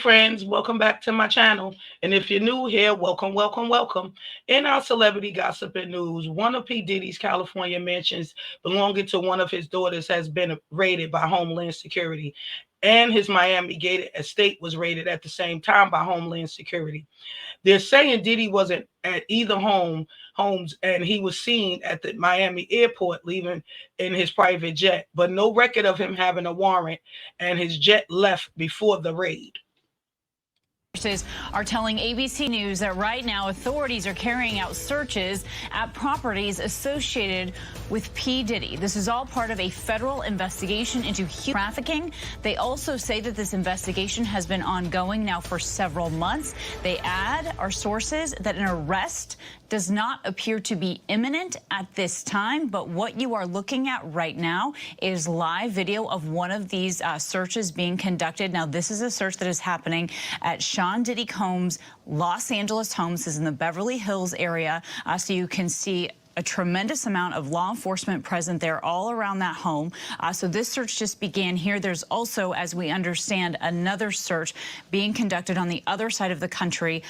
friends, welcome back to my channel. And if you're new here, welcome, welcome, welcome. In our celebrity gossip and news, one of P. Diddy's California mansions belonging to one of his daughters has been raided by Homeland Security. And his Miami gated estate was raided at the same time by Homeland Security. They're saying Diddy wasn't at either homes and he was seen at the Miami airport leaving in his private jet, but no record of him having a warrant and his jet left before the raid. Sources are telling ABC News that right now authorities are carrying out searches at properties associated with P. Diddy. This is all part of a federal investigation into human trafficking. They also say that this investigation has been ongoing now for several months. They add, our sources, that an arrest does not appear to be imminent at this time, but what you are looking at right now is live video of one of these searches being conducted. Now, this is a search that is happening at Sean Diddy Combs' Los Angeles home. This is in the Beverly Hills area, so you can see a tremendous amount of law enforcement present there all around that home. So this search just began here. There's also, as we understand, another search being conducted on the other side of the country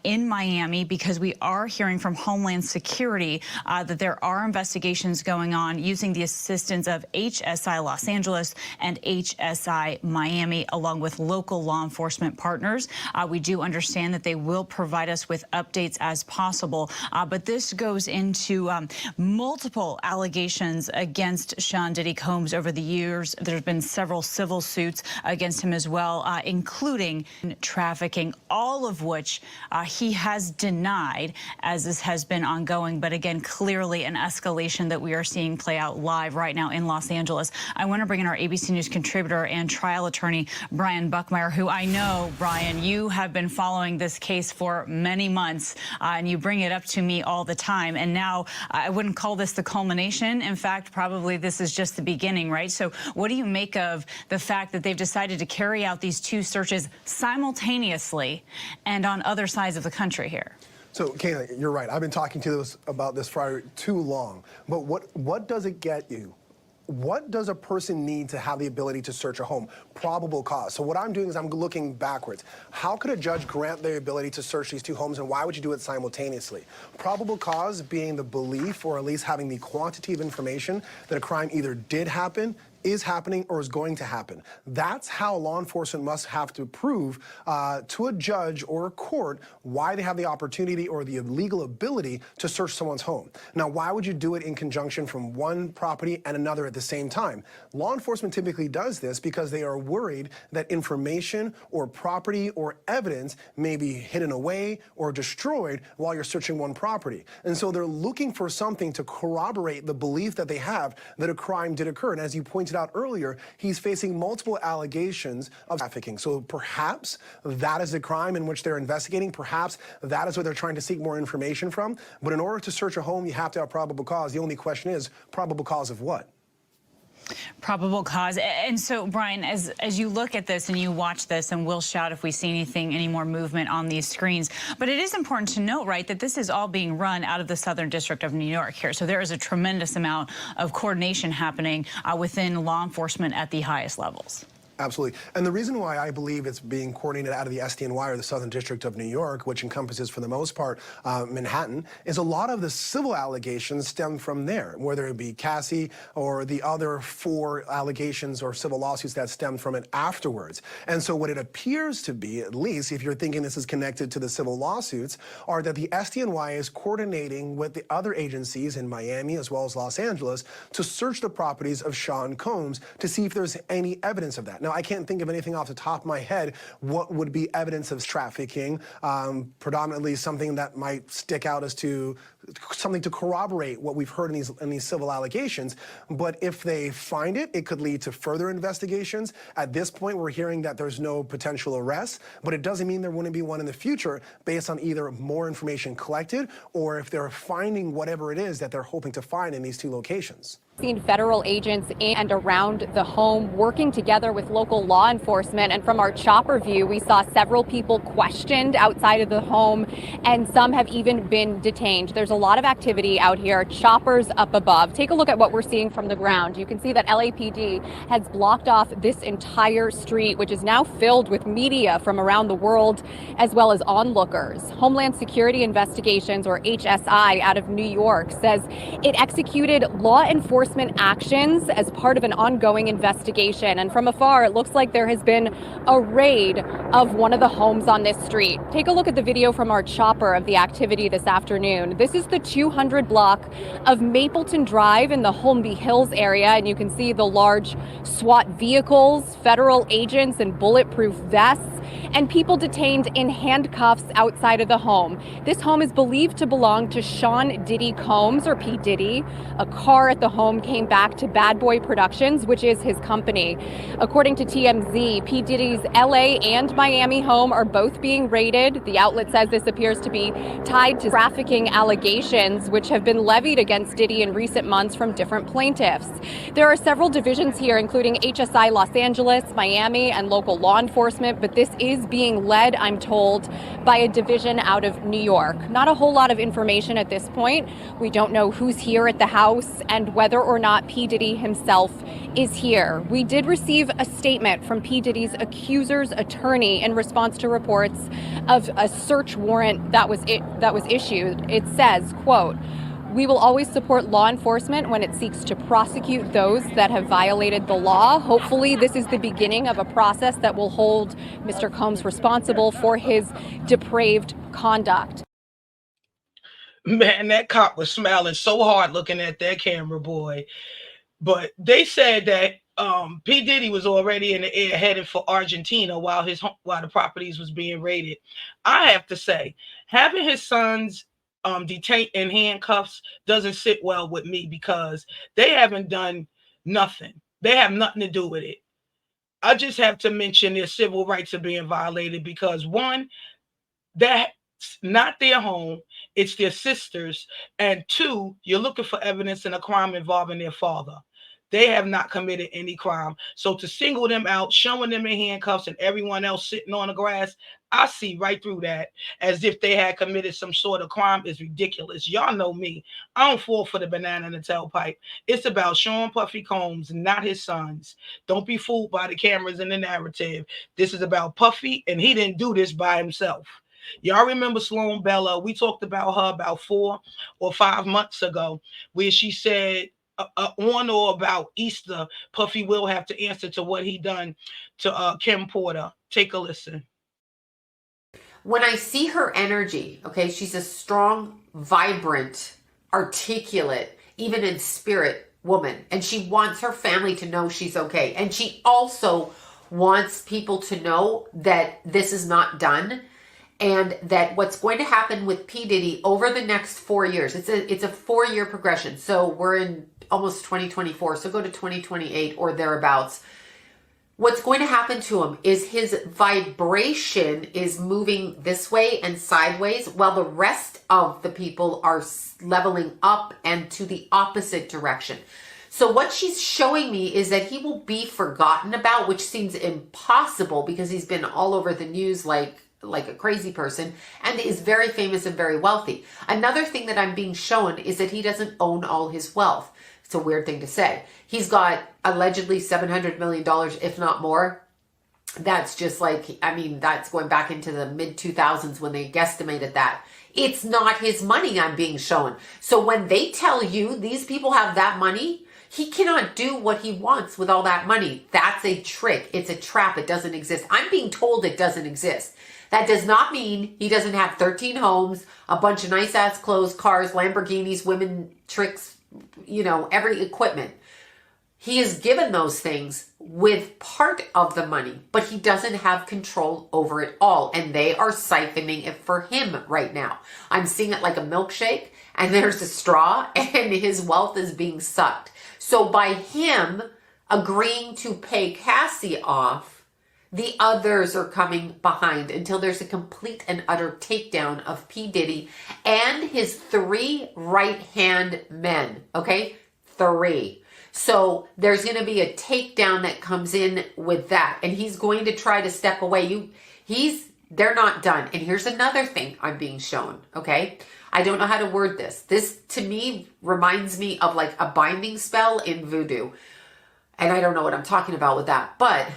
in Miami, because we are hearing from Homeland Security that there are investigations going on using the assistance of HSI Los Angeles and HSI Miami, along with local law enforcement partners. We do understand that they will provide us with updates as possible, but this goes into multiple allegations against Sean Diddy Combs over the years. There's been several civil suits against him as well, including trafficking, all of which he has denied as this has been ongoing. But again, clearly an escalation that we are seeing play out live right now in Los Angeles. I want to bring in our ABC News contributor and trial attorney, Brian Buckmeyer, who I know, Brian, you have been following this case for many months, and you bring it up to me all the time. And now I wouldn't call this the culmination. In fact, probably this is just the beginning, right? So what do you make of the fact that they've decided to carry out these two searches simultaneously and on other sides of the country here? So, Kayla, you're right. I've been talking to this about this for too long. But what does it get you? What does a person need to have the ability to search a home? Probable cause. So what I'm doing is I'm looking backwards. How could a judge grant the ability to search these two homes, and why would you do it simultaneously? Probable cause being the belief, or at least having the quantity of information that a crime either did happen, is happening, or is going to happen. That's how law enforcement must have to prove to a judge or a court why they have the opportunity or the legal ability to search someone's home. Now, why would you do it in conjunction from one property and another at the same time? Law enforcement typically does this because they are worried that information or property or evidence may be hidden away or destroyed while you're searching one property. And so they're looking for something to corroborate the belief that they have that a crime did occur. And as you pointed out earlier, he's facing multiple allegations of trafficking. So perhaps that is a crime in which they're investigating. Perhaps that is what they're trying to seek more information from. But in order to search a home, you have to have probable cause. The only question is, probable cause of what? Probable cause. And so, Brian, as you look at this and you watch this, and we'll shout if we see any more movement on these screens, but it is important to note, right, that this is all being run out of the Southern District of New York here. So there is a tremendous amount of coordination happening within law enforcement at the highest levels. Absolutely. And the reason why I believe it's being coordinated out of the SDNY, or the Southern District of New York, which encompasses, for the most part, Manhattan, is a lot of the civil allegations stem from there, whether it be Cassie or the other 4 allegations or civil lawsuits that stem from it afterwards. And so what it appears to be, at least if you're thinking this is connected to the civil lawsuits, are that the SDNY is coordinating with the other agencies in Miami as well as Los Angeles to search the properties of Sean Combs to see if there's any evidence of that. Now, I can't think of anything off the top of my head what would be evidence of trafficking, predominantly something that might stick out as to something to corroborate what we've heard in these civil allegations. But if they find it, it could lead to further investigations. At this point, we're hearing that there's no potential arrest, but it doesn't mean there wouldn't be one in the future based on either more information collected or if they're finding whatever it is that they're hoping to find in these 2 locations. Seen federal agents in and around the home working together with local law enforcement. And from our chopper view, we saw several people questioned outside of the home, and some have even been detained. There's a a lot of activity out here, choppers up above. Take a look at what we're seeing from the ground. You can see that LAPD has blocked off this entire street, which is now filled with media from around the world, as well as onlookers. Homeland Security Investigations, or HSI, out of New York says it executed law enforcement actions as part of an ongoing investigation. And from afar, it looks like there has been a raid of one of the homes on this street. Take a look at the video from our chopper of the activity this afternoon. This is the 200 block of Mapleton Drive in the Holmby Hills area, and you can see the large SWAT vehicles, federal agents in bulletproof vests, and people detained in handcuffs outside of the home. This home is believed to belong to Sean Diddy Combs, or P. Diddy. A car at the home came back to Bad Boy Productions, which is his company. According to TMZ, P. Diddy's LA and Miami home are both being raided. The outlet says this appears to be tied to trafficking allegations, which have been levied against Diddy in recent months from different plaintiffs. There are several divisions here, including HSI Los Angeles, Miami, and local law enforcement, but this is being led, I'm told, by a division out of New York. Not a whole lot of information at this point. We don't know who's here at the house and whether or not P. Diddy himself is here. We did receive a statement from P. Diddy's accuser's attorney in response to reports of a search warrant that was issued. It says, quote, "We will always support law enforcement when it seeks to prosecute those that have violated the law. Hopefully, this is the beginning of a process that will hold Mr. Combs responsible for his depraved conduct." Man, that cop was smiling so hard looking at that camera, boy. But they said that P. Diddy was already in the air headed for Argentina while the properties was being raided. I have to say, having his sons detained in handcuffs doesn't sit well with me, because they haven't done nothing. They have nothing to do with it. I just have to mention their civil rights are being violated because, one, that's not their home, it's their sister's, and two, you're looking for evidence in a crime involving their father. They have not committed any crime. So to single them out, showing them in handcuffs and everyone else sitting on the grass, I see right through that as if they had committed some sort of crime is ridiculous. Y'all know me. I don't fall for the banana in the tailpipe. It's about Sean Puffy Combs, not his sons. Don't be fooled by the cameras and the narrative. This is about Puffy, and he didn't do this by himself. Y'all remember Sloan Bella? We talked about her about 4 or 5 months ago, where she said on or about Easter, Puffy will have to answer to what he done to Kim Porter. Take a listen. When I see her energy, okay, she's a strong, vibrant, articulate, even in spirit woman. And she wants her family to know she's okay. And she also wants people to know that this is not done. And that what's going to happen with P. Diddy over the next 4 years, it's a 4-year progression. So we're in almost 2024. So go to 2028 or thereabouts. What's going to happen to him is his vibration is moving this way and sideways, while the rest of the people are leveling up and to the opposite direction. So what she's showing me is that he will be forgotten about, which seems impossible because he's been all over the news like a crazy person and is very famous and very wealthy. Another thing that I'm being shown is that he doesn't own all his wealth. It's a weird thing to say. He's got allegedly $700 million, if not more. That's just like, I mean, that's going back into the mid 2000s when they guesstimated that. It's not his money I'm being shown. So when they tell you these people have that money, he cannot do what he wants with all that money. That's a trick. It's a trap. It doesn't exist. I'm being told it doesn't exist. That does not mean he doesn't have 13 homes, a bunch of nice ass clothes, cars, Lamborghinis, women, tricks, every equipment. He is given those things with part of the money, but he doesn't have control over it all. And they are siphoning it for him right now. I'm seeing it like a milkshake, and there's a straw, and his wealth is being sucked. So by him agreeing to pay Cassie off, the others are coming behind until there's a complete and utter takedown of P. Diddy and his 3 right-hand men, okay? 3. So there's going to be a takedown that comes in with that, and he's going to try to step away. He's They're not done. And here's another thing I'm being shown, okay? I don't know how to word this. This, to me, reminds me of like a binding spell in voodoo. And I don't know what I'm talking about with that. But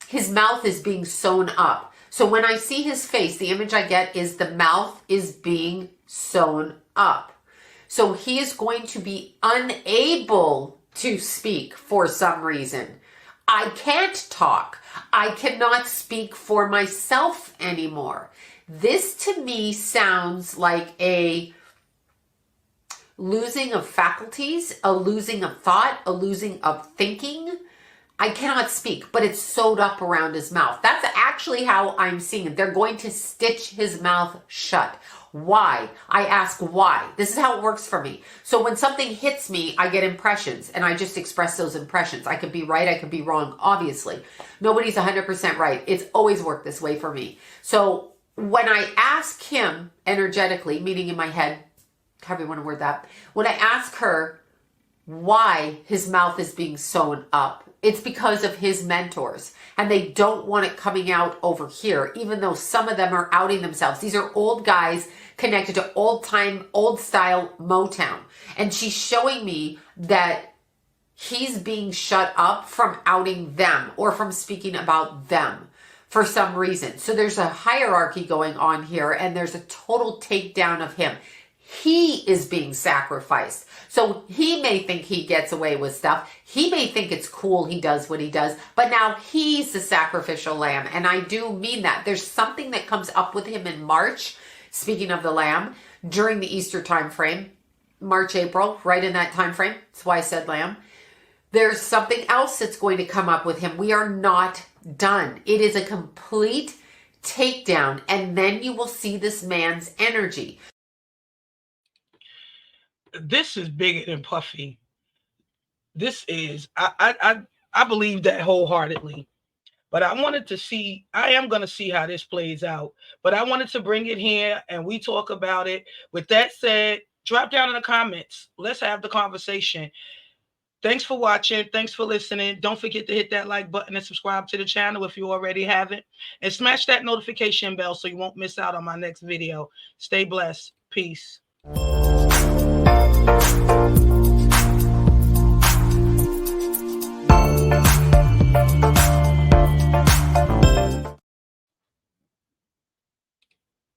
his mouth is being sewn up. So when I see his face, the image I get is the mouth is being sewn up. So he is going to be unable to speak for some reason. I can't talk. I cannot speak for myself anymore. This to me sounds like a losing of faculties, a losing of thought, a losing of thinking. I cannot speak, but it's sewed up around his mouth. That's actually how I'm seeing it. They're going to stitch his mouth shut. Why? I ask why. This is how it works for me. So when something hits me, I get impressions and I just express those impressions. I could be right, I could be wrong, obviously. Nobody's 100% right. It's always worked this way for me. So when I ask him energetically, meaning in my head, however you want to word that, when I ask her why his mouth is being sewn up, it's because of his mentors and they don't want it coming out over here, even though some of them are outing themselves. These are old guys connected to old time, old style Motown. And she's showing me that he's being shut up from outing them or from speaking about them for some reason. So there's a hierarchy going on here and there's a total takedown of him. He is being sacrificed. So he may think he gets away with stuff. He may think it's cool he does what he does, but now he's the sacrificial lamb. And I do mean that. There's something that comes up with him in March, speaking of the lamb, during the Easter time frame, March, April, right in that time frame. That's why I said lamb. There's something else that's going to come up with him. We are not done. It is a complete takedown. And then you will see this man's energy. This is bigger than Puffy. This is, I believe that wholeheartedly. But I wanted to see, I am going to see how this plays out. But I wanted to bring it here and we talk about it. With that said, drop down in the comments. Let's have the conversation. Thanks for watching. Thanks for listening. Don't forget to hit that like button and subscribe to the channel if you already haven't. And smash that notification bell so you won't miss out on my next video. Stay blessed. Peace.